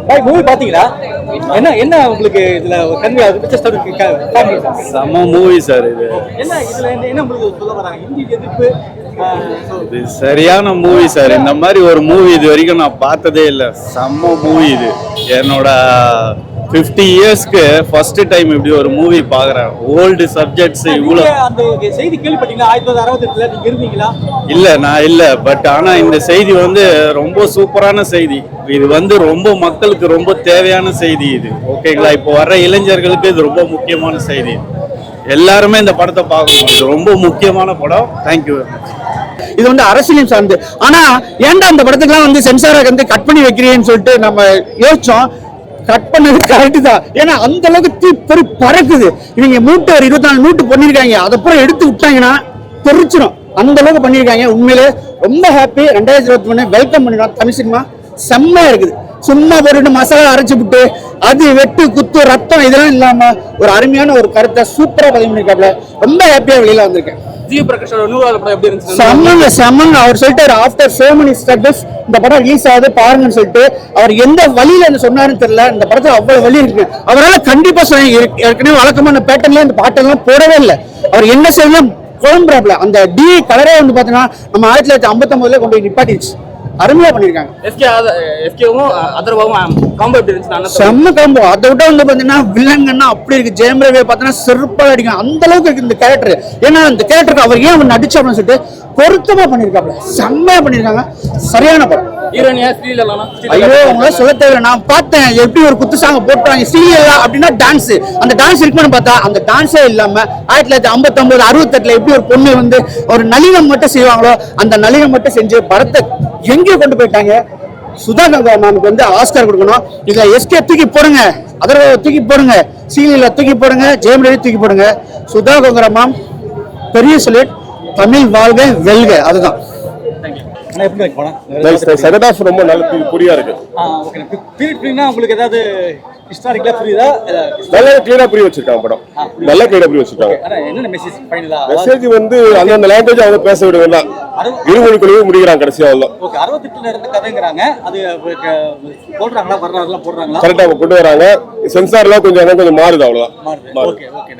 பாய் movie பாத்தீங்களா? என்ன என்ன உங்களுக்கு இதுல கன்வே செம்ம மூவி சார் இது. என்ன இதுல என்ன உங்களுக்கு சொல்ல வராங்க? ஹிந்தி எதிர்ப்பு இது சரியான மூவி சார். இந்த மாதிரி ஒரு மூவி இது வரைக்கும் நான் பார்த்ததே இல்லை. செம்ம மூவி இது. என்னோட 50 இயர்ஸ்க்கு ஃபர்ஸ்ட் டைம் இப்படி ஒரு மூவி பார்க்குறேன். ஓல்டு சப்ஜெக்ட்ஸ் இவ்வளோ. அந்த செய்தி கேள்விப்பட்டீங்களா? 1968 நீங்க இருந்தீங்களா? இல்லை, நான் இல்லை. பட் ஆனால் இந்த செய்தி வந்து ரொம்ப சூப்பரான செய்தி. இது வந்து ரொம்ப மக்களுக்கு ரொம்ப தேவையான செய்தி இது. ஓகேங்களா? இப்போ வர்ற இளைஞர்களுக்கு இது ரொம்ப முக்கியமான செய்தி. எல்லாருமே இந்த படத்தை பார்க்கணும். இது ரொம்ப முக்கியமான படம். Thank you very much. இது வந்து அரசியலையும் சார்ந்து. ஆனா ஏன்டா அந்த படத்துக்குலாம் வந்து சென்சாரை வந்து கட் பண்ணி வைக்கிறேன்னு சொல்லிட்டு நம்ம யோசிச்சோம். கட் பண்ணது கரெக்ட் தான். ஏன்னா அந்த அளவுக்கு தீப்பொறி பறக்குது. இவங்க மூட்டை ஒரு 24 மூட்டு பண்ணிருக்காங்க. அதப்புறம் எடுத்து விட்டாங்கன்னா தெரிச்சிடும். அந்த அளவுக்கு பண்ணிருக்காங்க. உண்மையிலே ரொம்ப ஹாப்பி. 2021 வெல்கம் பண்ணிடுவோம். தமிழ் சினிமா செம்மையா இருக்குது. சும்மா போட்டு மசாலா அரைச்சு விட்டு அது வெட்டு குத்து ரத்தம் இதெல்லாம் இல்லாம ஒரு அருமையான ஒரு கருத்தை சூப்பரா பதிவு பண்ணிருக்காப்ல. ரொம்ப ஹாப்பியா வெளியில வந்திருக்கேன். ஜி பிரகாஷோட 100வது படம் எப்படி இருந்துச்சு? செம்மங்க. அவர் சொல்லிட்டாரு ஆஃப்டர் சோ மெனி ஸ்ட்ரகிள்ஸ் இந்த படம் ரிலீஸ் ஆகுது பாருங்கன்னு சொல்லிட்டு. அவர் எந்த வழியில என்ன சொன்னாருன்னு தெரியல. இந்த படத்துல அவ்வளவு வழி இருக்கு. அவரால் கண்டிப்பா ஏற்கனவே வழக்கமான பேட்டர்ல இந்த பாட்டெல்லாம் போடவே இல்லை. அவர் என்ன செய்யணும் குழம்புறாப்ல. அந்த டி கலரே வந்து பாத்தீங்கன்னா நம்ம 1959 கொண்டு போய் நிப்பாட்டிச்சு. அருமையா பண்ணிருக்காங்க. செம்ம காம்போ. அதை விட வந்து பாத்தீங்கன்னா வில்லங்கன்னா அப்படி இருக்கு. ஜெயம் ரவி பாத்தீங்கன்னா செருப்பால அடிக்கும். அந்த அளவுக்கு இருக்கு இந்த கேரக்டர். ஏன்னா இந்த கேரக்டருக்கு அவர் ஏன் அவர் நடிச்சு அப்படின்னு சொல்லிட்டு பொருத்தமா பண்ணிருக்காப்ல. செம்மையா பண்ணிருக்காங்க. சரியான படம். ஐயோ உங்களை சொல்ல தேவையில்லை. நான் பார்த்தேன் எப்படி ஒரு குத்து சாங்க போட்டாங்க. சீரியலா அப்படின்னா டான்ஸ். அந்த டான்ஸ் இருக்குன்னு பார்த்தா அந்த டான்ஸே இல்லாம 1959 68 எப்படி ஒரு பொண்ணு வந்து ஒரு நளினம் மட்டும் செய்வாங்களோ அந்த நளினம் மட்டும் செஞ்சு படத்தை எங்கே கொண்டு போயிட்டாங்க. சுதா கங்கா மேமுக்கு வந்து ஆஸ்கார் கொடுக்கணும். இதுல எஸ்கே தூக்கி போடுங்க, அதர்வா தூக்கி போடுங்க, சீரியல தூக்கி போடுங்க, ஜெயம் ரவி தூக்கி போடுங்க. சுதா கங்கா மேம் பெரிய சொல்லிட். தமிழ் வாழ்க வெல்க. அதுதான். செகண்ட் ஹாஃப் ரொம்ப நல்ல புரியா இருக்கு. உங்களுக்கு ஏதாவது ஹிஸ்டாரிக்கலா புரியுதா? நல்லா கிளியரா புரிய வச்சிருக்காங்க படம். நல்லா கிளியரா புரிய வச்சிருக்காங்க. என்ன மெசேஜ் ஃபைனலா? மெசேஜ் வந்து அந்த லாங்குவேஜ் அவங்க பேச விடுவாங்க. இருமொழிக்குள்ளே முடிக்கிறாங்க கடைசியா அவ்வளோ. ஓகே. 68 நடந்த கதைங்கறாங்க. அது போடுறாங்களா? வரலாறுலாம் போடுறாங்களா? கரெக்டா கொண்டு வராங்க. சென்சார்லாம் கொஞ்சம் மாறுது அவ்வளவுதான். Okay okay.